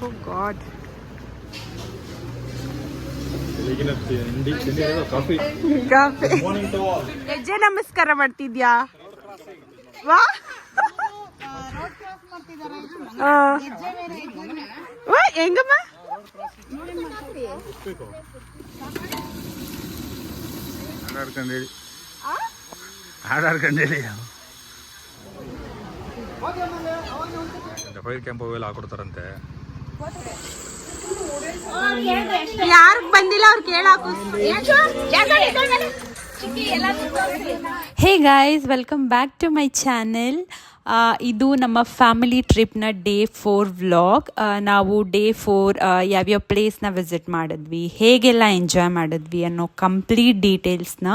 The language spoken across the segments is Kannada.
Oh God. ಕಾಫಿ ಹೆಜ್ಜೆ ನಮಸ್ಕಾರ ಮಾಡ್ತಿದ್ಯಾ? ವಾ ಹೆಂಗಮ್ಮ? ಆಧಾರ್ ಕಂಡೇಳಿ ಫೈರ್ ಕ್ಯಾಂಪ್ ಅವೆಲ್ಲ ಹಾಕೊಡ್ತಾರಂತೆ. ಯಾರಿಗೆ ಬಂದಿಲ್ಲ ಅವ್ರು ಕೇಳಾಕು. Hey guys, welcome back to my channel. ಇದು ನಮ್ಮ ಫ್ಯಾಮಿಲಿ ಟ್ರಿಪ್ನ ಡೇ 4 ವ್ಲಾಗ್. ನಾವು ಡೇ 4 ಯಾವ್ಯಾವ ಪ್ಲೇಸ್ನ ವಿಸಿಟ್ ಮಾಡಿದ್ವಿ, ಹೇಗೆಲ್ಲ ಎಂಜಾಯ್ ಮಾಡಿದ್ವಿ ಅನ್ನೋ ಕಂಪ್ಲೀಟ್ ಡೀಟೇಲ್ಸ್ನ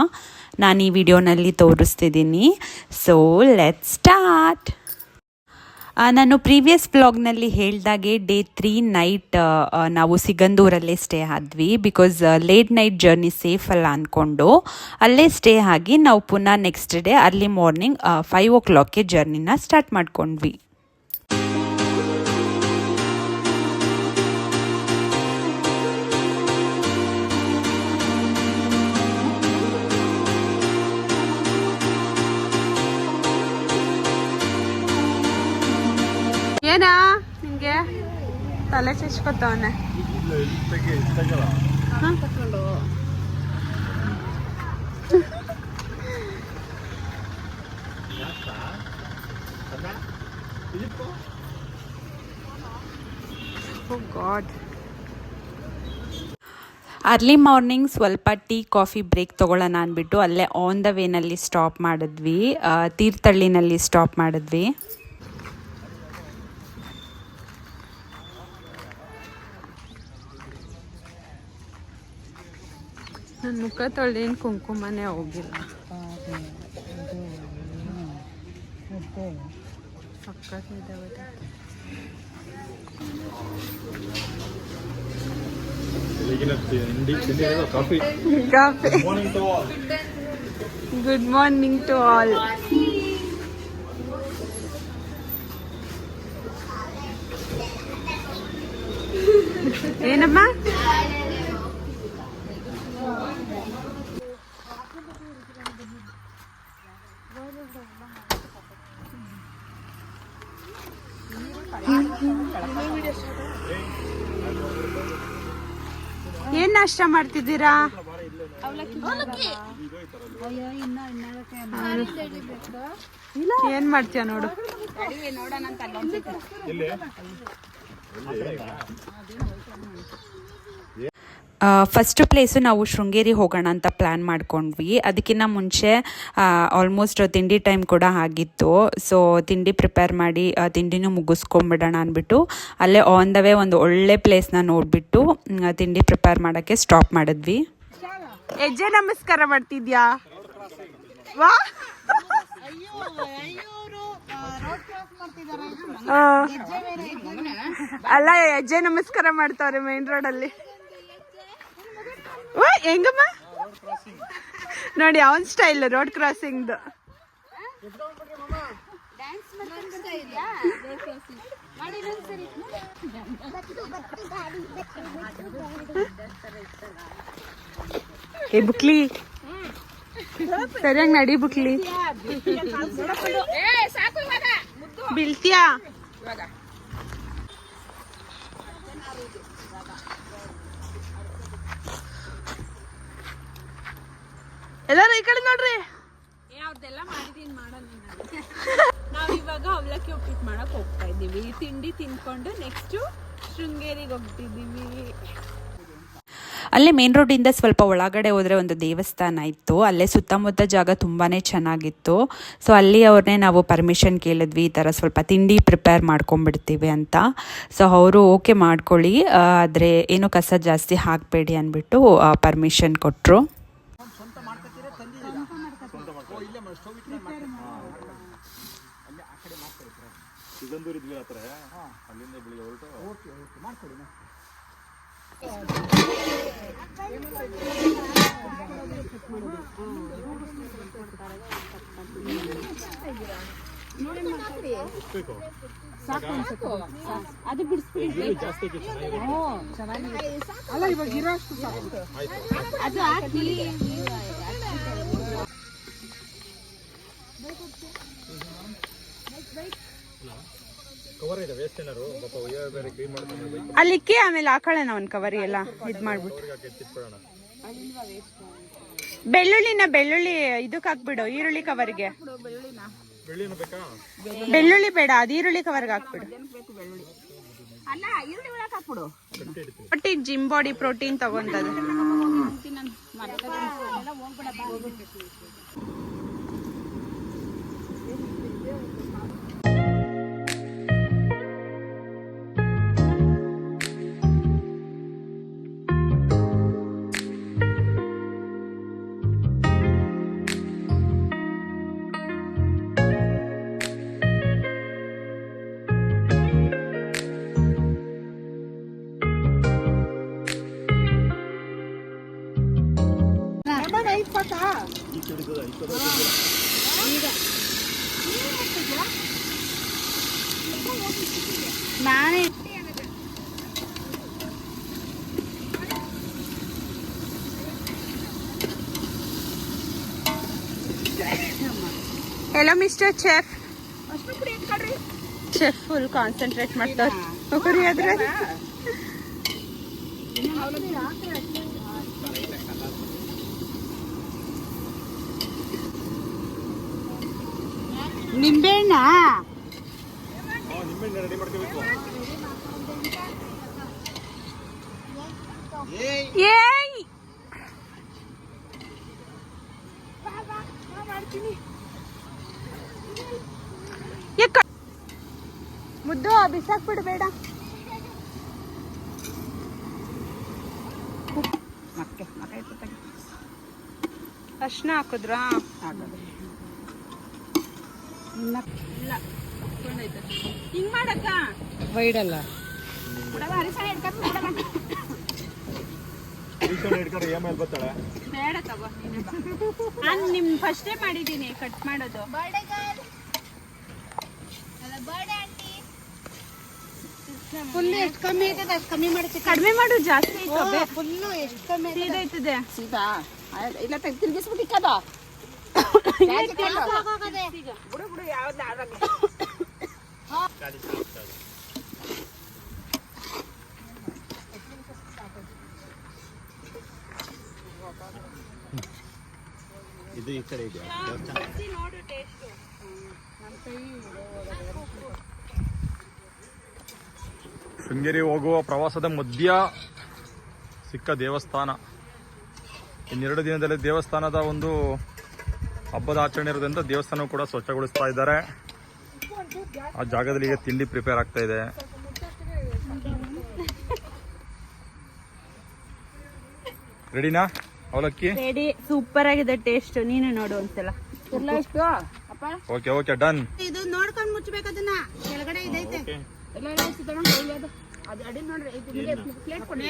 ನಾನು ಈ ವಿಡಿಯೋನಲ್ಲಿ ತೋರಿಸ್ತಿದ್ದೀನಿ. So let's start. ನಾನು ಪ್ರೀವಿಯಸ್ ವ್ಲಾಗ್ನಲ್ಲಿ ಹೇಳ್ದಾಗೆ ಡೇ 3 ನೈಟ್ ನಾವು ಸಿಗಂದೂರಲ್ಲೇ ಸ್ಟೇ ಆದ್ವಿ. Because late night journey safe ಅಲ್ಲ ಅಂದ್ಕೊಂಡು ಅಲ್ಲೇ ಸ್ಟೇ ಆಗಿ ನಾವು ಪುನಃ ನೆಕ್ಸ್ಟ್ ಡೇ ಅರ್ಲಿ ಮಾರ್ನಿಂಗ್ 5 o'clockಗೆ ಜರ್ನಿನ ಸ್ಟಾರ್ಟ್ ಮಾಡ್ಕೊಂಡ್ವಿ. ಏನಾ ನಿಂಗೆ ತಲೆ ಚಚ್ಕೊತವನೆ? Oh God. ಅರ್ಲಿ ಮಾರ್ನಿಂಗ್ ಸ್ವಲ್ಪ ಟೀ ಕಾಫಿ ಬ್ರೇಕ್ ತೊಗೊಳ್ಳೋಣ ಅಂದ್ಬಿಟ್ಟು ಅಲ್ಲೇ ಆನ್ ದ ವೇನಲ್ಲಿ ಸ್ಟಾಪ್ ಮಾಡಿದ್ವಿ. ತೀರ್ಥಹಳ್ಳಿನಲ್ಲಿ ಸ್ಟಾಪ್ ಮಾಡಿದ್ವಿ. ನನ್ನ ಮುಖ ತೊಳೆದೇನು ಕುಂಕುಮನೇ ಹೋಗಿಲ್ಲ. Coffee good morning to all. ಏನಮ್ಮ? ಏನ್ ನಾಷ್ಟ ಮಾಡ್ತಿದ್ದೀರಾ? ಏನ್ ಮಾಡ್ತೀಯ ನೋಡು. ಫಸ್ಟ್ ಪ್ಲೇಸು ನಾವು ಶೃಂಗೇರಿ ಹೋಗೋಣ ಅಂತ ಪ್ಲ್ಯಾನ್ ಮಾಡ್ಕೊಂಡ್ವಿ. ಅದಕ್ಕಿಂತ ಮುಂಚೆ ಆಲ್ಮೋಸ್ಟ್ ತಿಂಡಿ ಟೈಮ್ ಕೂಡ ಆಗಿತ್ತು. ಸೊ ತಿಂಡಿ ಪ್ರಿಪೇರ್ ಮಾಡಿ ತಿಂಡಿನೂ ಮುಗಿಸ್ಕೊಂಬಿಡೋಣ ಅಂದ್ಬಿಟ್ಟು ಅಲ್ಲೇ ಆನ್ ದ ವೇ ಒಂದು ಒಳ್ಳೆ ಪ್ಲೇಸ್ನ ನೋಡಿಬಿಟ್ಟು ತಿಂಡಿ ಪ್ರಿಪೇರ್ ಮಾಡೋಕ್ಕೆ ಸ್ಟಾಪ್ ಮಾಡಿದ್ವಿ. ಹೆಜ್ಜೆ ನಮಸ್ಕಾರ ಮಾಡ್ತಿದ್ಯಾ? ವಾ ಅಲ್ಲ, ಹೆಜ್ಜೆ ನಮಸ್ಕಾರ ಮಾಡ್ತಾವ್ರೆ ಮೇನ್ ರೋಡಲ್ಲಿ. ಹೆಂಗಮ್ಮ ನೋಡಿ ಅವನ್ ಸ್ಟೈಲ್ ರೋಡ್ ಕ್ರಾಸಿಂಗ್. ಏ ಬುಕ್ಲಿ, ಸರಿಯಾಗಿ ನಡಿ ಬುಕ್ಲಿ. ಬೀಳ್ತೀಯಾ? ಎಲ್ಲಾರು ಈ ಕಡೆ ನೋಡ್ರಿ. ಅವ್ರದೆಲ್ಲ ಮಾಡಿದೀನಿ, ನಾವ್ ಇವಾಗ ಅವಲಕ್ಕಿ ಉಪ್ಪಿಟ್ಟು ಮಾಡಕ್ ಹೋಗ್ತಾ ಇದೀವಿ. ತಿಂಡಿ ತಿನ್ಕೊಂಡು ನೆಕ್ಸ್ಟ್ ಶೃಂಗೇರಿಗೆ ಹೋಗ್ತಿದೀವಿ. ಅಲ್ಲೇ ಮೇನ್ ರೋಡಿಂದ ಸ್ವಲ್ಪ ಒಳಗಡೆ ಹೋದರೆ ಒಂದು ದೇವಸ್ಥಾನ ಇತ್ತು. ಅಲ್ಲೇ ಸುತ್ತಮುತ್ತ ಜಾಗ ತುಂಬಾ ಚೆನ್ನಾಗಿತ್ತು. ಸೊ ಅಲ್ಲಿ ಅವ್ರನ್ನೇ ನಾವು ಪರ್ಮಿಷನ್ ಕೇಳಿದ್ವಿ, ಈ ಥರ ಸ್ವಲ್ಪ ತಿಂಡಿ ಪ್ರಿಪೇರ್ ಮಾಡ್ಕೊಂಡ್ಬಿಡ್ತೀವಿ ಅಂತ. ಸೊ ಅವರು ಓಕೆ ಮಾಡ್ಕೊಳ್ಳಿ, ಆದರೆ ಏನು ಕಸ ಜಾಸ್ತಿ ಹಾಕಬೇಡಿ ಅಂದ್ಬಿಟ್ಟು ಪರ್ಮಿಷನ್ ಕೊಟ್ಟರು. ಅದು ಬಿಡಿಸ್ಬಿಡಿ. ಅಲ್ಲ ಇವಾಗ ಇರೋ ಅಷ್ಟು ಸಾಕು. ಅದು ಹಾಕಿ ಅಲ್ಲಿಕ್ಕಿ ಆಮೇಲೆ ಹಾಕೊಳ್ಳೋಣ ಒಂದ್ ಕವರಿ ಎಲ್ಲ ಇದ್ ಮಾಡ್ಬಿಟ್ಟು. ಬೆಳ್ಳುಳ್ಳಿ ಇದಕ್ಕೆ ಹಾಕ್ಬಿಡು, ಈರುಳ್ಳಿ ಕವರ್ಗೆ. ಬೆಳ್ಳುಳ್ಳಿ ಬೇಡ, ಅದು ಈರುಳ್ಳಿ ಕವರ್ಗೆ ಹಾಕ್ಬಿಡು. ಅಲ್ಲ ಈರುಳ್ಳಿ ಒಳಗೆ ಹಾಕ್ಬಿಡು. ಒಟ್ಟಿ ಜಿಮ್ ಬಾಡಿ ಪ್ರೋಟೀನ್ ತಗೊಂತದ. ನಾನೇ hello mister chef. Chef full concentrate ಮಾಡ್ತಾರೆ. ನಿಂಬೆಹಣ್ಣ ಏಯ್ ಮುದ್ದು ಬಿಸಾಕ್ಬಿಡು ಬೇಡ. ಅರ್ಶಿನ ಹಾಕಿದ್ರಾ? ಹಿಂಗ್ ಮಾಡಕ್ಕ ವೈಡಲ್ಲ. ಬೇಡ ತಗೋ, ನಾನು ನಿಮ್ ಫಸ್ಟೇ ಮಾಡಿದೀನಿ ಕಟ್ ಮಾಡೋದು. ಫುಲ್ ಎಷ್ಟು ಕಮ್ಮಿ ಐತದ ಅಷ್ಟು ಕಮ್ಮಿ ಮಾಡ್ತೀವಿ. ಕಡಿಮೆ ಮಾಡು, ಜಾಸ್ತಿ ಫುಲ್ಲು ಎಷ್ಟು ಕಮ್ಮಿ ಸೀದಾ ಐತದೆ. ಸೀದಾ ಇಲ್ಲ ತೆಗ್ದು ತಿರ್ಗಿಸ್ಬಿಟ್ಟಿಕ್ಕದ ಬಿಡು ಬಿಡು ಯಾವ್ದು ಆದಾಗ ಇದು ಈ ಕಡೆ ಇದೆ. ನೋಡು ಟೇಸ್ಟ್. ಶೃಂಗೇರಿ ಹೋಗುವ ಪ್ರವಾಸದ ಮಧ್ಯ ಸಿಕ್ಕ ದೇವಸ್ಥಾನ. ಇನ್ನೆರಡು ದಿನದಲ್ಲಿ ದೇವಸ್ಥಾನದ ಒಂದು ಹಬ್ಬದ ಆಚರಣೆ ಇರೋದ್ರಿಂದ ದೇವಸ್ಥಾನ ಕೂಡ ಸ್ವಚ್ಛಗೊಳಿಸ್ತಾ ಇದ್ದಾರೆ. ಆ ಜಾಗದಲ್ಲಿ ಈಗ ತಿಂಡಿ ಪ್ರಿಪೇರ್ ಆಗ್ತಾ ಇದೆ. ರೆಡಿನಾ ಅವಲಕ್ಕಿ? ರೆಡಿ. ಸೂಪರ್ ಆಗಿದೆ ಟೇಸ್ಟ್. ನೀನು ನೋಡು ಒಂದ್ಸಲ. ಎಲ್ಲ ಎಷ್ಟು ಅಪ್ಪ? Okay okay done. ಇದು ನೋಡ್ಕೊಂಡು ಮುಚ್ಚಬೇಕು ಅದನ್ನ. ಕೆಳಗಡೆ ಇದೈತೆ ಎಲ್ಲ ಎಷ್ಟು ತಗೊಂಡು ಅದು ಅಡಿ ನೋಡ್ರಿ. ಪ್ಲೇಟ್ ಕೊಡಿ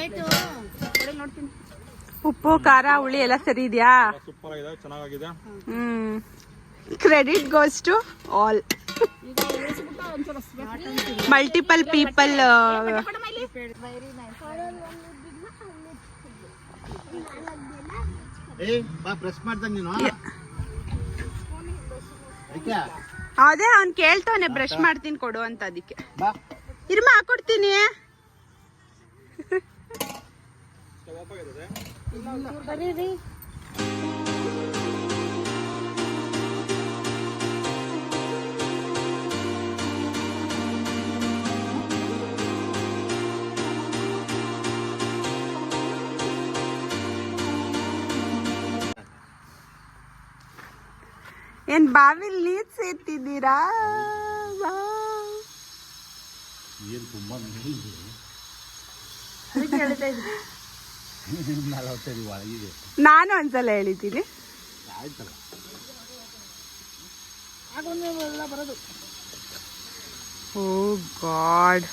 ನೋಡ್ತೀನಿ. ಉಪ್ಪು ಖಾರ ಹುಳಿ ಎಲ್ಲ ಸರಿ ಇದೆಯಾ? ಸೂಪರ್ ಆಗಿದೆ, ಚೆನ್ನಾಗಿದೆ. Credit goes to all multiple people. Brush ಮಾಡ್ತಾನೆ ನೀನು. ಅದೇ ಅವ್ನ್ ಕೇಳ್ತಾನೆ ಬ್ರಷ್ ಮಾಡ್ತೀನಿ ಕೊಡು ಅಂತ. ಅದಕ್ಕೆ ಬಾ ಇರ್ಮ ಹಾಕೊಡ್ತೀನಿ. ಏನ್ ಬಾವಿಲ್ ನೀರ್ ಸೇರ್ತಿದ್ದೀರಾ? ನೀರು ತುಂಬಾ ನೀರಿದೆ. 40 ಅಡಿ ಒಳಗಿದೆ. ನಾನು ಒಂದ್ಸಲ ಹೇಳಿದ್ದೀನಿ. ಆಯ್ತಲ್ಲ ಓ ಗಾಡ್.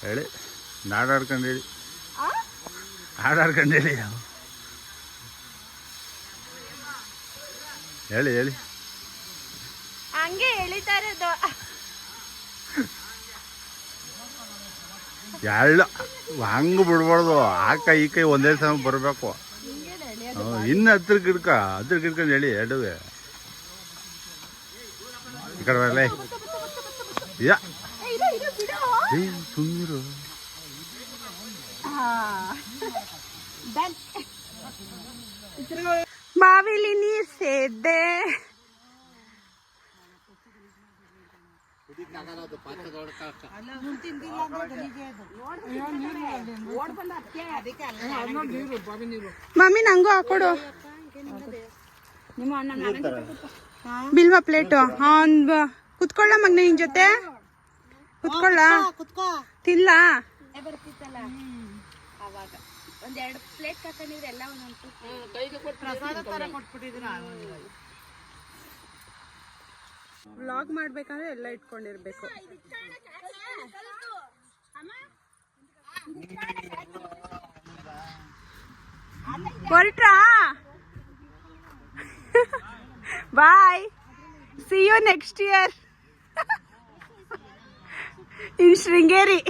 ಹೇಳಿ ನಾಡಾಡ್ಕೊಂಡು ಹೇಳಿ ಹಾಡಾಡ್ಕೊಂಡು ಹೇಳಿ ಹೇಳಿ ಹೇಳಿ ಹಂಗೆ ಎಳಿತಾ ಇರೋದು. ಎಲ್ಲ ಹಂಗೆ ಬಿಡ್ಬಾರ್ದು. ಆ ಕೈ ಈ ಕೈ ಒಂದೇ ಸಮ ಬರಬೇಕು. ಇನ್ನು ಹತ್ರಕ್ಕೆ ಹಿಡ್ಕೊಂಡು ಹೇಳಿ ಎರಡುವೆ. ಈ ಕಡೆ ಬರಲೇ ಯಾ ಸುಮ್ಮರು ಬಾವಿಲಿ ನೀರ್ ಸೇದ್ದೆ. ಮಮ್ಮಿ ನಂಗೂ ಹಾಕೊಡು ಬಿಲ್ವಾ ಪ್ಲೇಟು. ಕುತ್ಕೊಳ್ಳ ಮಗ್ನ ನಿನ್ ಜೊತೆ ಕುತ್ಕೊಳ್ಳ ತಿಲ್ಲ. ಒಂದೆರಡು ಪ್ಲೇಟ್ ತಕೊಂಡಿದ್ರೆ ಎಲ್ಲ ಒಂದೊಂದು ವ್ಲಾಗ್ ಮಾಡ್ಬೇಕಂದ್ರೆ ಎಲ್ಲ ಇಟ್ಕೊಂಡಿರ್ಬೇಕು. ಹೊರಟ್ರಾ? ಬಾಯ್, ಸಿ ಯು ನೆಕ್ಸ್ಟ್ ಇಯರ್ ಇನ್ ಶೃಂಗೇರಿ.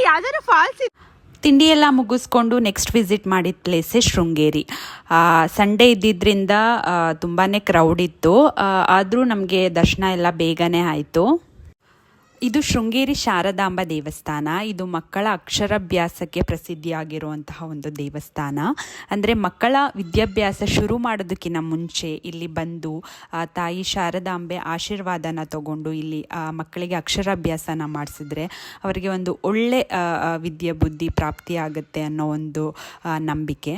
ಯಾವ್ದಾದ್ರು ಫಾಲ್ಸ್ ತಿಂಡಿ ಎಲ್ಲ ಮುಗಿಸ್ಕೊಂಡು ನೆಕ್ಸ್ಟ್ ವಿಸಿಟ್ ಮಾಡಿದ ಪ್ಲೇಸೇ ಶೃಂಗೇರಿ. ಸಂಡೇ ಇದ್ದಿದ್ದರಿಂದ ತುಂಬಾ ಕ್ರೌಡ್ ಇತ್ತು, ಆದರೂ ನಮಗೆ ದರ್ಶನ ಎಲ್ಲ ಬೇಗನೆ ಆಯಿತು. ಇದು ಶೃಂಗೇರಿ ಶಾರದಾಂಬ ದೇವಸ್ಥಾನ. ಇದು ಮಕ್ಕಳ ಅಕ್ಷರಾಭ್ಯಾಸಕ್ಕೆ ಪ್ರಸಿದ್ಧಿಯಾಗಿರುವಂತಹ ಒಂದು ದೇವಸ್ಥಾನ. ಅಂದರೆ ಮಕ್ಕಳ ವಿದ್ಯಾಭ್ಯಾಸ ಶುರು ಮಾಡೋದಕ್ಕಿಂತ ಮುಂಚೆ ಇಲ್ಲಿ ಬಂದು ತಾಯಿ ಶಾರದಾಂಬೆ ಆಶೀರ್ವಾದನ ತಗೊಂಡು ಇಲ್ಲಿ ಮಕ್ಕಳಿಗೆ ಅಕ್ಷರಾಭ್ಯಾಸನ ಮಾಡಿಸಿದ್ರೆ ಅವರಿಗೆ ಒಂದು ಒಳ್ಳೆ ವಿದ್ಯೆ ಬುದ್ಧಿ ಪ್ರಾಪ್ತಿಯಾಗುತ್ತೆ ಅನ್ನೋ ಒಂದು ನಂಬಿಕೆ.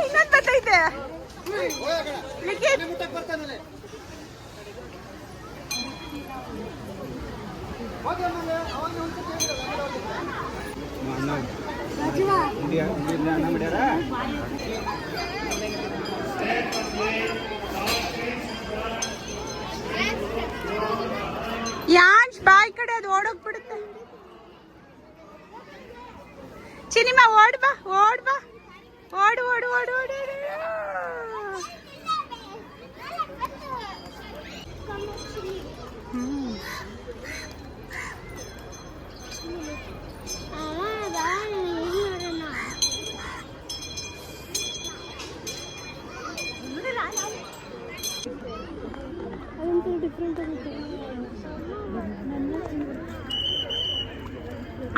ಇನ್ನೊಂದು ಬರ್ತೈತೆ. ಯಾಂಚ್ ಬಾಯ್ ಕಡೆ ಅದು ಓಡೋಗ್ಬಿಡುತ್ತೆ. ಚಿನಿಮಾ ಓಡ್ ಬಾ ಓಡ್ ಬಾ ಓಡು ಓಡು ಓಡು ಓಡು.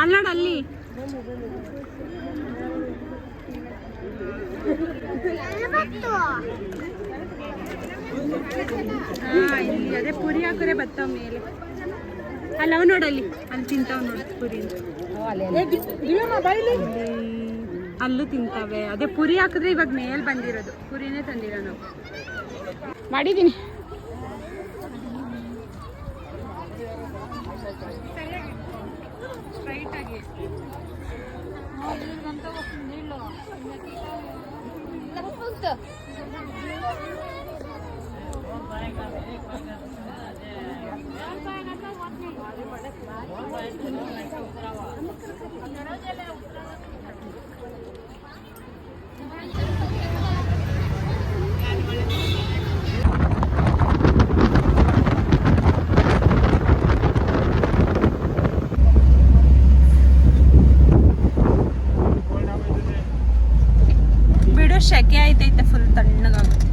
ಅಲ್ಲಲ್ಲಿ ಇಲ್ಲಿ ಅದೇ ಪುರಿ ಹಾಕರೆ ಬರ್ತಾವ ಮೇಲೆ. ಅಲ್ಲವ ನೋಡಲ್ಲಿ ಅಲ್ಲಿ ತಿಂತಾವ್ ನೋಡಿ ಪುರಿ. ಅಲ್ಲೂ ತಿಂತಾವೆ. ಅದೇ ಪುರಿ ಹಾಕಿದ್ರೆ ಇವಾಗ ಮೇಲ್ ಬಂದಿರೋದು. ಪುರಿನೇ ತಂದಿರೋ ನಾವು. ಮಾಡಿದೀನಿ. ಸ್ಟ್ರೈಟ್ ಆಗಿ ಬಿಡು, ಶೆಕೆ ಆಯ್ತೈತೆ, ಫುಲ್ ತಣ್ಣಗಾಗುತ್ತೆ.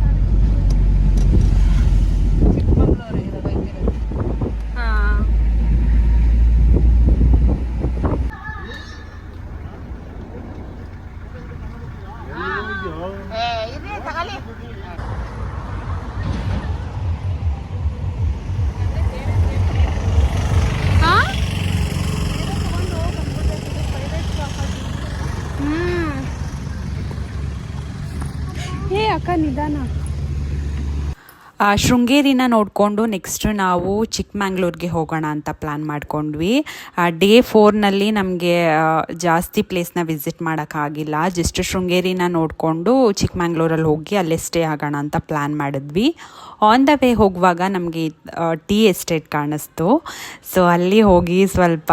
ನಿಧಾನ. ಶೃಂಗೇರಿನ ನೋಡಿಕೊಂಡು ನೆಕ್ಸ್ಟ್ ನಾವು ಚಿಕ್ಕಮಂಗ್ಳೂರಿಗೆ ಹೋಗೋಣ ಅಂತ ಪ್ಲ್ಯಾನ್ ಮಾಡ್ಕೊಂಡ್ವಿ. ಡೇ 4ನಲ್ಲಿ ನಮಗೆ ಜಾಸ್ತಿ ಪ್ಲೇಸ್ನ ವಿಸಿಟ್ ಮಾಡೋಕ್ಕಾಗಿಲ್ಲ. ಜಸ್ಟ್ ಶೃಂಗೇರಿನ ನೋಡಿಕೊಂಡು ಚಿಕ್ಕಮಂಗ್ಳೂರಲ್ಲಿ ಹೋಗಿ ಅಲ್ಲೇ ಸ್ಟೇ ಆಗೋಣ ಅಂತ ಪ್ಲ್ಯಾನ್ ಮಾಡಿದ್ವಿ. ಆನ್ ದ ವೇ ಹೋಗುವಾಗ ನಮಗೆ ಟೀ ಎಸ್ಟೇಟ್ ಕಾಣಿಸ್ತು. ಸೊ ಅಲ್ಲಿ ಹೋಗಿ ಸ್ವಲ್ಪ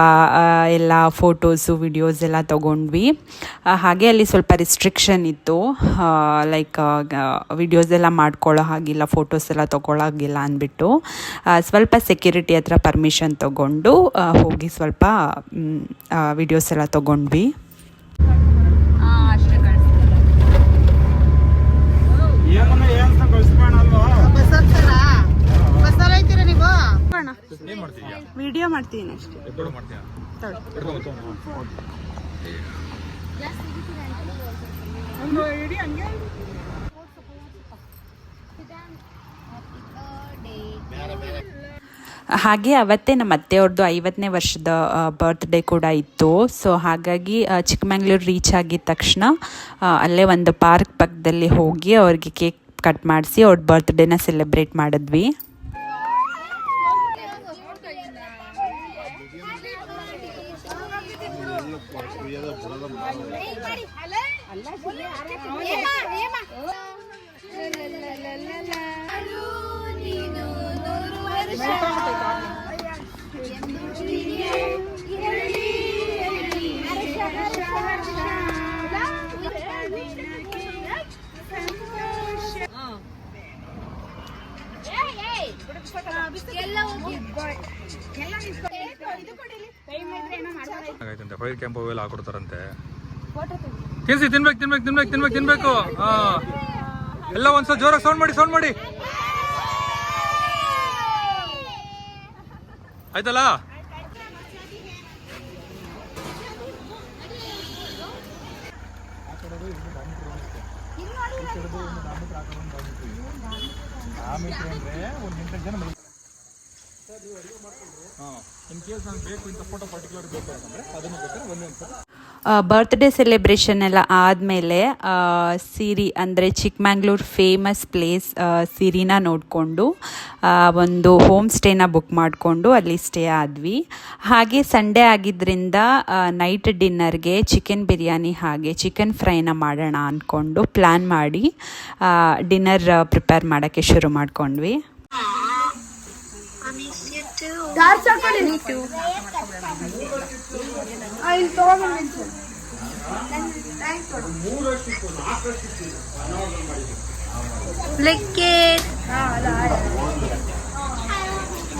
ಎಲ್ಲ ಫೋಟೋಸು ವಿಡಿಯೋಸ್ ಎಲ್ಲ ತೊಗೊಂಡ್ವಿ. ಹಾಗೆ ಅಲ್ಲಿ ಸ್ವಲ್ಪ ರಿಸ್ಟ್ರಿಕ್ಷನ್ ಇತ್ತು, ಲೈಕ್ ವಿಡಿಯೋಸ್ ಎಲ್ಲ ಮಾಡ್ಕೊಳ್ಳೋ ಹಾಗಿಲ್ಲ, ಫೋಟೋಸ್ ಎಲ್ಲ ತೊಗೊಳೋಗಿಲ್ಲ ಅಂದ್ಬಿಟ್ಟು ಸ್ವಲ್ಪ ಸೆಕ್ಯೂರಿಟಿ ಹತ್ರ ಪರ್ಮಿಷನ್ ತೊಗೊಂಡು ಹೋಗಿ ಸ್ವಲ್ಪ ವಿಡಿಯೋಸ್ ಎಲ್ಲ ತೊಗೊಂಡ್ವಿ. ವಿಡಿಯೋ ಮಾಡ್ತೀನಿ ಅಷ್ಟೇ. ಹಾಗೆ ಅವತ್ತೇ ನಮ್ಮ ಅತ್ತೆಯವ್ರದ್ದು 50ನೇ ವರ್ಷದ ಬರ್ತ್ಡೇ ಕೂಡ ಇತ್ತು. ಸೊ ಹಾಗಾಗಿ ಚಿಕ್ಕಮಂಗ್ಳೂರು ರೀಚ್ ಆಗಿದ ತಕ್ಷಣ ಅಲ್ಲೇ ಒಂದು ಪಾರ್ಕ್ ಪಕ್ಕದಲ್ಲಿ ಹೋಗಿ ಅವ್ರಿಗೆ ಕೇಕ್ ಕಟ್ ಮಾಡಿಸಿ ಅವ್ರ ಬರ್ತ್ಡೇನ ಸೆಲೆಬ್ರೇಟ್ ಮಾಡಿದ್ವಿ. ಫೈರ್ ಕ್ಯಾಂಪ್ ಅವೆಲ್ಲ ಹಾಕೊಡ್ತಾರಂತೆ. ತಿನ್ಬೇಕು ಎಲ್ಲ ಒಂದ್ಸಲ ಜೋರಾಗಿ ಸೌಂಡ್ ಮಾಡಿ ಆಯ್ತಲ್ಲ. ಬರ್ತ್ಡೇ ಸೆಲೆಬ್ರೇಷನ್ ಎಲ್ಲ ಆದಮೇಲೆ ಸಿರಿ ಅಂದರೆ ಚಿಕ್ಕಮಂಗ್ಳೂರು ಫೇಮಸ್ ಪ್ಲೇಸ್ ಸಿರಿನ ನೋಡಿಕೊಂಡು ಒಂದು ಹೋಮ್ ಸ್ಟೇನ ಬುಕ್ ಮಾಡಿಕೊಂಡು ಅಲ್ಲಿ ಸ್ಟೇ ಆದ್ವಿ. ಹಾಗೆ ಸಂಡೇ ಆಗಿದ್ದರಿಂದ ನೈಟ್ ಡಿನ್ನರ್ಗೆ ಚಿಕನ್ ಬಿರಿಯಾನಿ ಹಾಗೆ ಚಿಕನ್ ಫ್ರೈನ ಮಾಡೋಣ ಅಂದ್ಕೊಂಡು ಪ್ಲ್ಯಾನ್ ಮಾಡಿ ಡಿನ್ನರ್ ಪ್ರಿಪೇರ್ ಮಾಡೋಕ್ಕೆ ಶುರು ಮಾಡ್ಕೊಂಡ್ವಿ.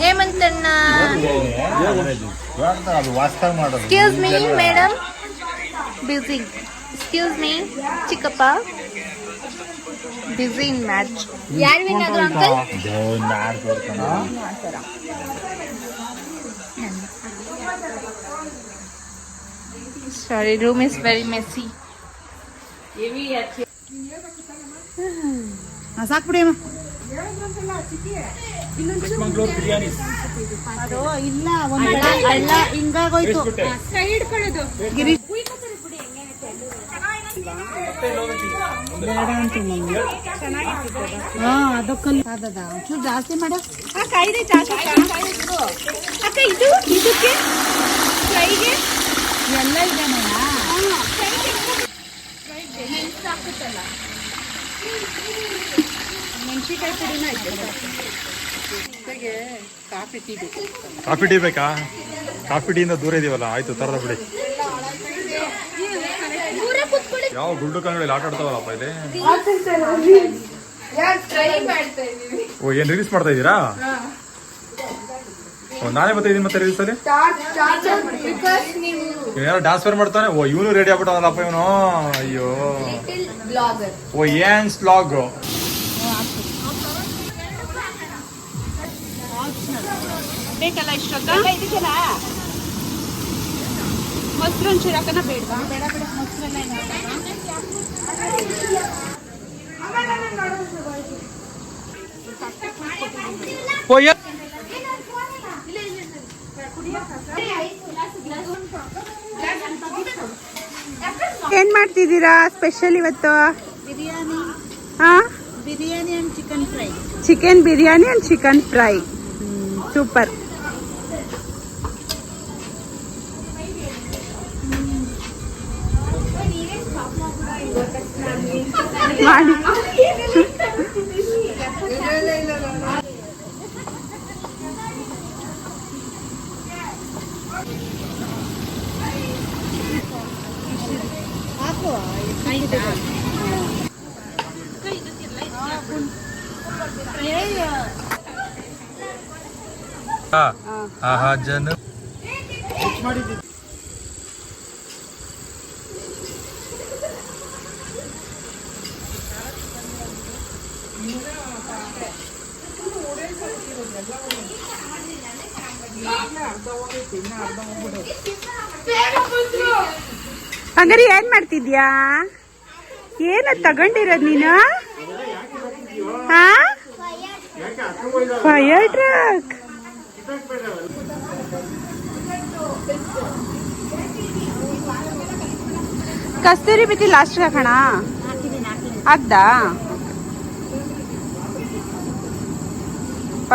ఏమంటున్నా excuse me madam busy excuse me Chikkappa busy in match ಯಾರು ವಿನ್ ಆದ್ರು uncle Sorry, room is very messy. ಸಾಕ್ಬಿಡಿ ಅಮ್ಮ. ಅದು ಇಲ್ಲ ಅಲ್ಲ ಹಿಂಗಾಗೋಯ್ತು. ಗಿರಿ ಅದಕ್ಕಲ್ಲಿ ಚೂರು ಜಾಸ್ತಿ ಮಾಡ ಅಕ್ಕ ಇದು ಇದಕ್ಕೆ ಫ್ರೈಗೆ ಎಲ್ಲ ಇದೆ ಮೆಣಸಿನ್ಕಾಯಿ ಪುಡಿನ ಐತೆ. ಕಾಫಿ ಟೀ ಬೇಕಾ? ಕಾಫಿ ಟೀಯಿಂದ ದೂರ ಇದೀವಲ್ಲ, ಆಯ್ತು ತರದ ಬಿಡಿ. ಯಾವ ಗುಡ್ಡು ಕಣ್ಗಳಲ್ಲಿ ಆಟ ಆಡ್ತಾವಲ್ಲಪ್ಪ ಇಲ್ಲಿ. ಓ, ಏನ್ ರಿಲೀಸ್ ಮಾಡ್ತಾ ಇದ್ದೀರಾ? ನಾನೇ ಬರ್ತಾ ಇದೀನಿ ಮತ್ತೆ ರಿಲೀಸ್ ಅಲ್ಲಿ. ಯಾರೋ ಡ್ಯಾನ್ಸ್ ಫೇರ್ ಮಾಡ್ತಾನೆ. ಓ, ಇವನು ರೆಡಿ ಆಗ್ಬಿಟ್ಟವಲ್ಲಪ್ಪ ಇವನು. ಅಯ್ಯೋ, ಓ ಏನ್ಸ್ ಬ್ಲಾಗ್. ಬೇಕಲ್ಲ ಇಷ್ಟೊತ್ತ ಮೊಸರು ಒಂಚೂರು ಹಾಕೋಣ ಬೇಡವಾ? ಬೇಡ ಮೊಸರೆಲ್ಲ ಏನ್ ಮಾಡ್ತಿದ್ದೀರಾ ಸ್ಪೆಷಲ್ ಇವತ್ತು? ಬಿರಿಯಾನಿ. ಹಾ, biryani and chicken fry. Chicken biryani and chicken fry. Super. ಮಾಡಿ ಜನ ಹಂಗಾರೆ ಏನ್ ಮಾಡ್ತಿದ್ಯಾ? ಏನ ತಗೊಂಡಿರೋದ್ ನೀನು? ಹಾ, ಫೈರ್ ಟ್ರಕ್. ಕಸ್ತೂರಿ ಬಿತ್ತಿ ಲಾಸ್ಟ್ ಹಾಕೋಣ. ಆಗ್ದಾ?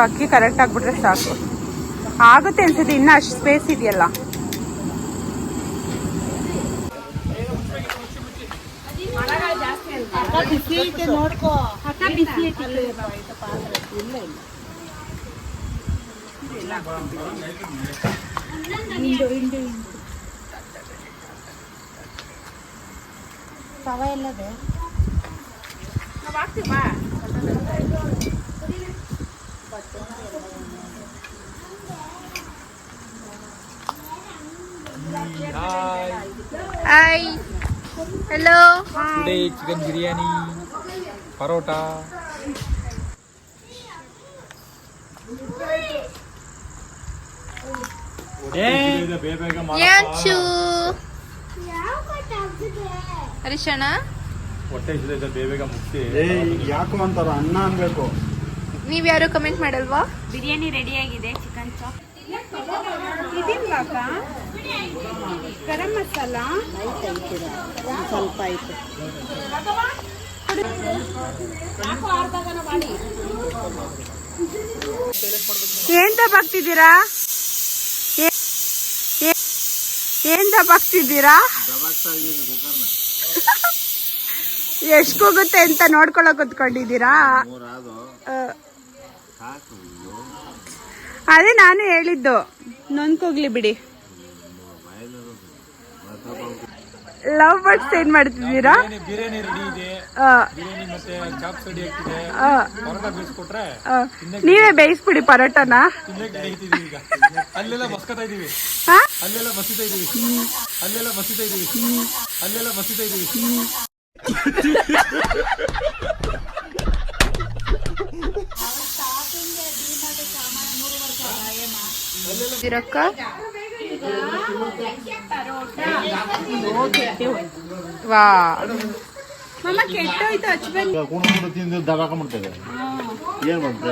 ಅಕ್ಕಿ ಕರೆಕ್ಟ್ ಆಗ್ಬಿಟ್ರೆ ಸಾಕು. ಆಗುತ್ತೆ ಅನ್ಸುತ್ತೆ, ಇನ್ನ ಅಷ್ಟು ಸ್ಪೇಸ್ ಇದೆಯಲ್ಲ. ಬಿಸಿ ಐತೆ ನೋಡ್ಕೋ. ಬಿಸಿ ಐತೆ. ತವ ಎಲ್ಲದೆ? Hi. Hello. Today chicken biryani, paratha. Yanchu. ಹರೀಶಣ್ಣ, ಹೊಟ್ಟೆ ಬೇಗ ಮುಗಿಸಿ. ಯಾಕೋ ಅಂತಾರ ಅನ್ನ ಅನ್ಬೇಕು. ನೀವ್ಯಾರು ಕಮೆಂಟ್ ಮಾಡಲ್ವಾ? ಬಿರಿಯಾನಿ ರೆಡಿ ಆಗಿದೆ. ಚಿಕನ್ ಚಾಪ್ ಇದಿಲ್ವಾಕ? ಗರಂ ಮಸಾಲ ಸ್ವಲ್ಪ ಐತೆ. ಏನ್ ದಬಾಕ್ತಿದ್ದೀರಾ? ಏನ್ ದಬಾಕ್ತಿದ್ದೀರಾ? ಎಷ್ಟ್ ಹೋಗುತ್ತೆ ಅಂತ ನೋಡ್ಕೊಳಕ್ ಕುತ್ಕೊಂಡಿದ್ದೀರಾ? ಅದೇ ನಾನು ಹೇಳಿದ್ದು, ನೊಂದ್ಕೋಗ್ಲಿ ಬಿಡಿ. ಲವ್ ಬರ್ಡ್ಸ್ ಏನ್ ಮಾಡ್ತಿದ್ದೀರಾ? ಬಿರಿಯಾನಿ ರೆಡಿ ಇದೆ. ಬಿರಿಯಾನಿ ಮತ್ತೆ ಚಾಪ್ಸ್ ರೆಡಿ ಆಗ್ತಿದೆ. ಪರೋಟ ಬೇಯಿಸ್ಕೊಟ್ರೆ ನೀವೇ ಬೇಯಿಸ್ಬಿಡಿ ಪರೋಟನ. ಈಗ ಅಲ್ಲೆಲ್ಲ ಬಸ್ಕೊತಾ ಇದೀವಿ. ಅಲ್ಲೆಲ್ಲ ಬಸಿತಾ ಇದೀವಿ. ಅಲ್ಲೆಲ್ಲ ಬಸಿತಾ ಇದೀವಿ. ಅಲ್ಲೆಲ್ಲ ಬಸಿತಾ ಇದೀವಿ. ಇರಕ್ಕ ವಾ ಮಮ್ಮ ಕೆಟ್ಟೋಯ್ತು, ಹಚ್ಬನ್ನಿ. ಕುಣ ತಿಂದು ದಬಾಕೊಂಡ್ಬಿಡ್ತದೆ. ಏನ್ ಮಾಡ್ತಾ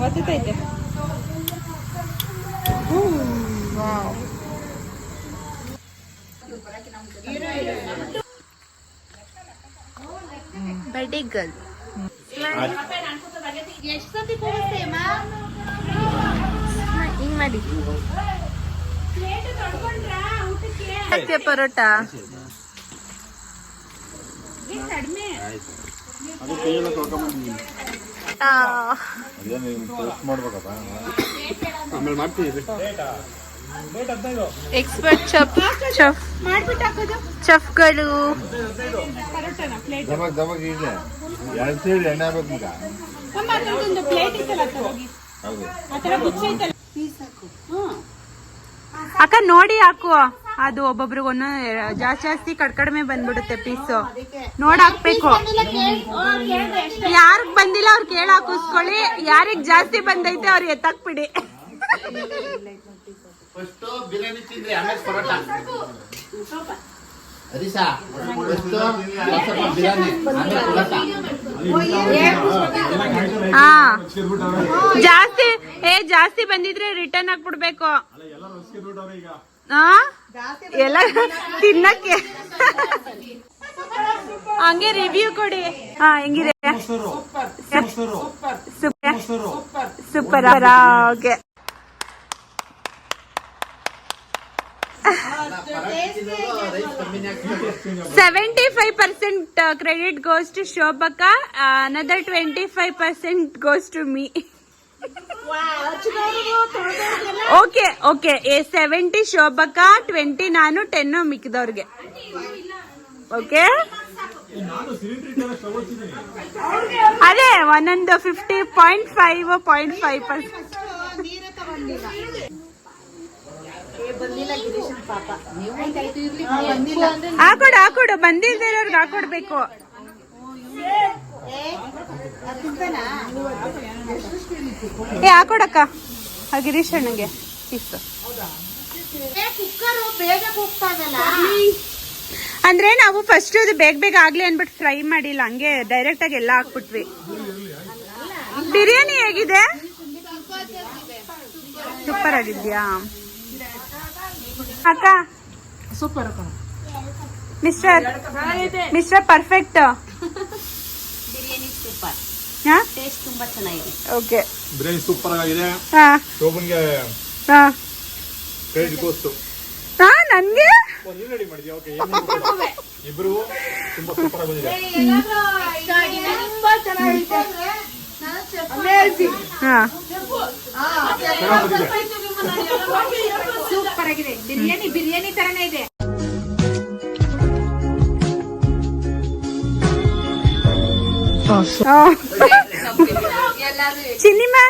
ಒತ್ತೈತೆ. Birthday girl. ಎಷ್ಟು ಸತಿ ಕೂರಿಸ್ತೆ ಹಿಂಗ್ ಮಾಡಿ. ಮತ್ತೆ ಪರೋಟ ಅದು ಕೈಯೆಲ್ಲ ತೊಳ್ಕೊಂಡ್ಬಂದಿದ್ದೀನಿ. ಅದೇನು ಟೇಸ್ಟ್ ಮಾಡ್ಬೇಕಪ್ಪ, ಆಮೇಲೆ ಮಾಡ್ತೀವಿ. ಎಕ್ಸ್ಪರ್ಟ್ ಚಫ್ಗಳು. ದಬಾಕ್ ದಬಾಕ್ ಇದೆ. ಎರಡು ಸೇರಿ ಎಣ್ಣೆ ಆಗ್ಬೇಕು ಮಗ. ಹೌದು. ಅಕ್ಕ ನೋಡಿ ಹಾಕು. ಅದು ಒಬ್ಬೊಬ್ರಿಗೆ ಒಂದೊಂದು ಜಾಸ್ತಿ ಕಡಿಮೆ ಬಂದ್ಬಿಡುತ್ತೆ ಪೀಸು. ನೋಡ್ ಹಾಕ್ಬೇಕು. ಯಾರಿಗ್ ಬಂದಿಲ್ಲ ಅವ್ರು ಕೇಳ ಹಾಕಿಸ್ಕೊಳ್ಳಿ. ಯಾರಿಗ್ ಜಾಸ್ತಿ ಬಂದೈತೆ ಅವ್ರು ಎತ್ತಾಕ್ಬಿಡಿ. ಬಿರಿಯಾನಿ ತಿಂದ್ರೆ ಆಮೇಲೆ ಪರೋಟ. ಹಾ, ಜಾಸ್ತಿ ಬಂದಿದ್ರೆ ರಿಟರ್ನ್ ಹಾಕ್ಬಿಡ್ಬೇಕು. ಎಲ್ಲ ತಿನ್ನಕ್ಕೆ ಹಂಗೆ ರಿವ್ಯೂ ಕೊಡಿ. ಹಾ ಹೆಂಗಿದೆ? ಸೂಪರ್. ಓಕೆ. ರೈಸ್ ಕಮ್ಮಿನೇ ಆಗ್ತದೆ. 75% credit goes to Shobhaka, another 25% goes to me. Okay. 70 Shobhaka, 20 ನಾನು, 10 ಮಿಕ್ಕಿದವ್ರಿಗೆ. ಓಕೆ, ಅದೇ ಒಂದೊಂದು 50.5%. ಹಾಕೊಡು ಬಂದಿಲ್ದಿರೋರ್ಗೆ ಹಾಕೊಡ್ಬೇಕು. ಹಾಕೊಡಕ್ಕ ಗಿರೀಶ್ ಅಣ್ಣಂಗೆ ಇಷ್ಟು. ಅಂದ್ರೆ ನಾವು ಫಸ್ಟ್ ಅದು ಬೇಗ ಆಗ್ಲಿ ಅನ್ಬಿಟ್ಟು ಫ್ರೈ ಮಾಡಿಲ್ಲ, ಹಂಗೆ ಡೈರೆಕ್ಟ್ ಆಗಿ ಎಲ್ಲ ಹಾಕ್ಬಿಟ್ವಿ. ಬಿರಿಯಾನಿ ಹೇಗಿದೆ? ಸೂಪರ್ ಆಗಿದ್ಯಾ ಅಕ್ಕ? Super mister perfect. Biryani super, taste ತುಂಬಾ ಚೆನ್ನಾಗಿದೆ. ಓಕೆ, ಬಿರಿಯಾನಿ ಸೂಪರ್ ಆಗಿದೆ. ಶೋಭನ್ಗೆ ಕ್ರೆಡಿಟ್ ಗೋಸ್ತು. ನನ್ಗೆ ರೆಡಿ ಮಾಡಿದ್ಯಾ? ಓಕೆ, ಇಬ್ರು ತುಂಬಾ ಸೂಪರ್ ಆಗಿ ಬಂದಿದೆ. ತುಂಬಾ ಚೆನ್ನಾಗಿದೆ. ಸೂಪರ್ ಆಗಿದೆ. ಬಿರಿಯಾನಿ ತರನೇ ಇದೆ. ಚಿನ್ನಿಮಾ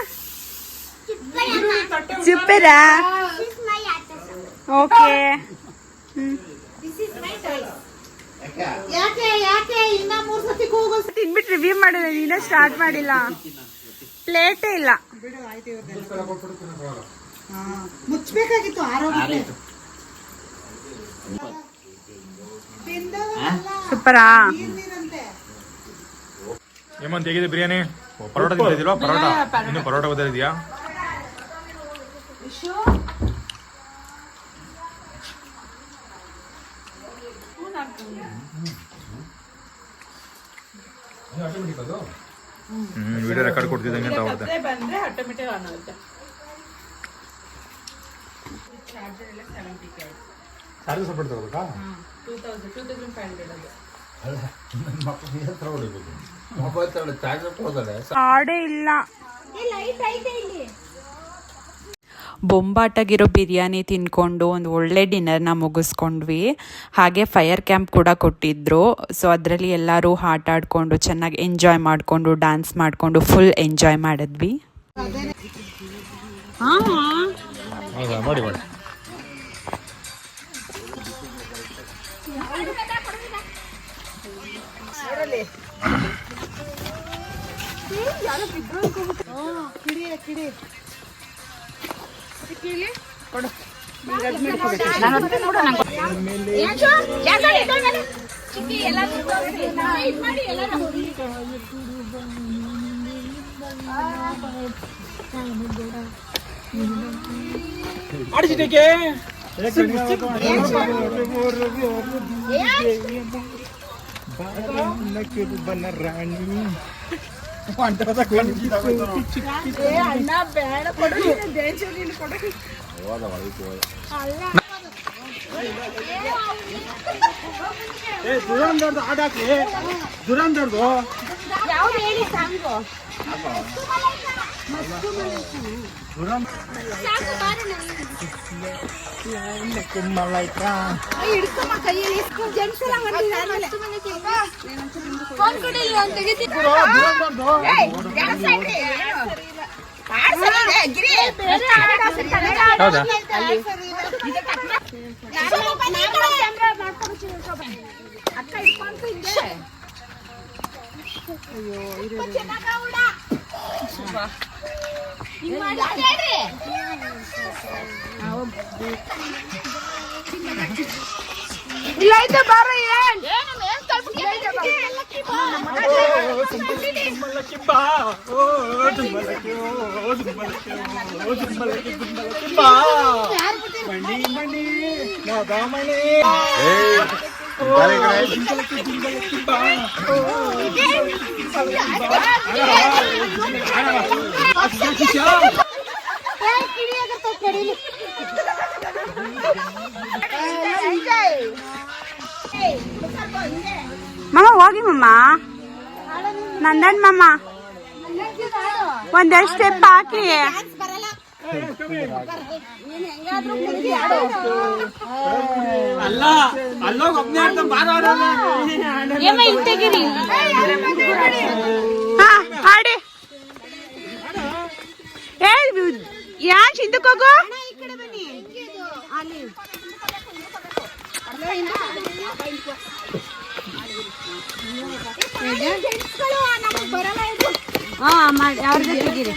ಸೂಪರಾ? ಓಕೆ, ಯಾಕೆ ಇನ್ನ 3 ಸತಿ ಕೂಗು. ತಿನ್ಬಿಟ್ಟು ರಿವ್ಯೂ ಮಾಡೋದು. ನೀನ ಸ್ಟಾರ್ಟ್ ಮಾಡಿಲ್ಲ, ಪ್ಲೇಟೇ ಇಲ್ಲ. ಮುಚ್ಚಬೇಕಾಗಿತ್ತು. ಆರೋಗ್ಯ ಸೂಪರಾ? ಹೇಮಂತ್ ಹೇಗಿದೆ ಬಿರಿಯಾನಿ? ಪರೋಟ ತಿಂತಿದ್ದಿಲ್ವಾ? ಪರೋಟ ಇನ್ನು ಪರೋಟ ಗೊತ್ತಿದ್ಯಾ? ವಿಡಿಯೋ ರೆಕಾರ್ಡ್ ಕೊಡ್ತಿದ್ದಂಗೆ ಅಂತ ಹೋಗುತ್ತೆ. ಬಂದ್ರೆ ಆಟೋಮೆಟಿಕ್ ಆನ್ ಆಗುತ್ತೆ. ಚಾರ್ಜಸ್ ಸಪೋರ್ಟ್ ತಗೋಬೇಕಾ? 2500 ಆಡೇ ಇಲ್ಲ. ಬೊಂಬಾಟಾಗಿರೋ ಬಿರಿಯಾನಿ ತಿನ್ಕೊಂಡು ಒಂದು ಒಳ್ಳೆ ಡಿನ್ನರ್ನ ಮುಗಿಸ್ಕೊಂಡ್ವಿ. ಹಾಗೆ ಫೈರ್ ಕ್ಯಾಂಪ್ ಕೂಡ ಕೊಟ್ಟಿದ್ರು. ಸೊ ಅದರಲ್ಲಿ ಎಲ್ಲರೂ ಆಟ ಆಡ್ಕೊಂಡು ಚೆನ್ನಾಗಿ ಎಂಜಾಯ್ ಮಾಡಿಕೊಂಡು ಡ್ಯಾನ್ಸ್ ಮಾಡಿಕೊಂಡು ಫುಲ್ ಎಂಜಾಯ್ ಮಾಡಿದ್ವಿ. ಮಾಡಿ ದುರಂದರ್ದು ಇಲ್ಲ ಐತೆ ಬಾರ. ಏನು ಮಾಮ ಹೋಗಿ ಮಮ್ಮ ನಂದನ್ ಮಾಮ ಒಂದೆರಡು ಸ್ಟೆಪ್ ಹಾಕಿ. ಆಡಿ ಯಾನ್ ಚಿಂತಕ್ ಹೋಗು. ಹಾ ಮಾಡಿ ಅವ್ರ ಜೊತೆಗಿರಿ.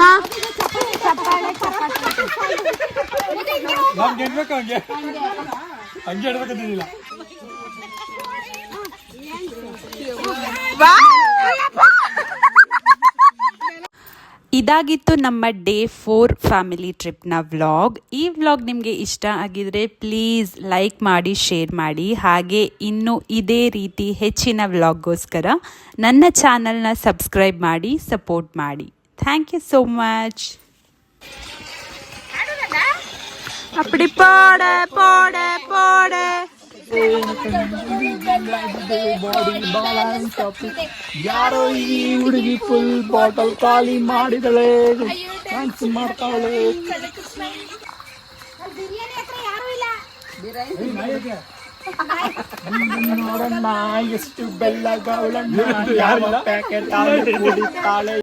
ಹಾ ಇದಾಗಿತ್ತು ನಮ್ಮ ಡೇ 4 ಫ್ಯಾಮಿಲಿ ಟ್ರಿಪ್ನ ವ್ಲಾಗ್. ಈ ವ್ಲಾಗ್ ನಿಮಗೆ ಇಷ್ಟ ಆಗಿದ್ರೆ ಪ್ಲೀಸ್ ಲೈಕ್ ಮಾಡಿ, ಶೇರ್ ಮಾಡಿ. ಹಾಗೆ ಇನ್ನು ಇದೇ ರೀತಿ ಹೆಚ್ಚಿನ ವ್ಲಾಗ್ಗೋಸ್ಕರ ನನ್ನ ಚಾನಲ್ನ ಸಬ್ಸ್ಕ್ರೈಬ್ ಮಾಡಿ, ಸಪೋರ್ಟ್ ಮಾಡಿ. Thank you so much. அப்படி போட போட போட ಯಾರೋ ಈ ಹುಡುಗಿ ಫುಲ್ ಬಾಟಲ್ ಖಾಲಿ ಮಾಡಿದಳೆ, ಡ್ಯಾನ್ಸ್ ಮಾಡ್ತಾವಳೆ. ನೋಡಣ್ಣ ಎಷ್ಟು ಬೆಲ್ಲಗೌಳಣ್ಣ ಯಾವ ಪ್ಯಾಕೆಟ್ ಕುಡಿತಾಳೆ.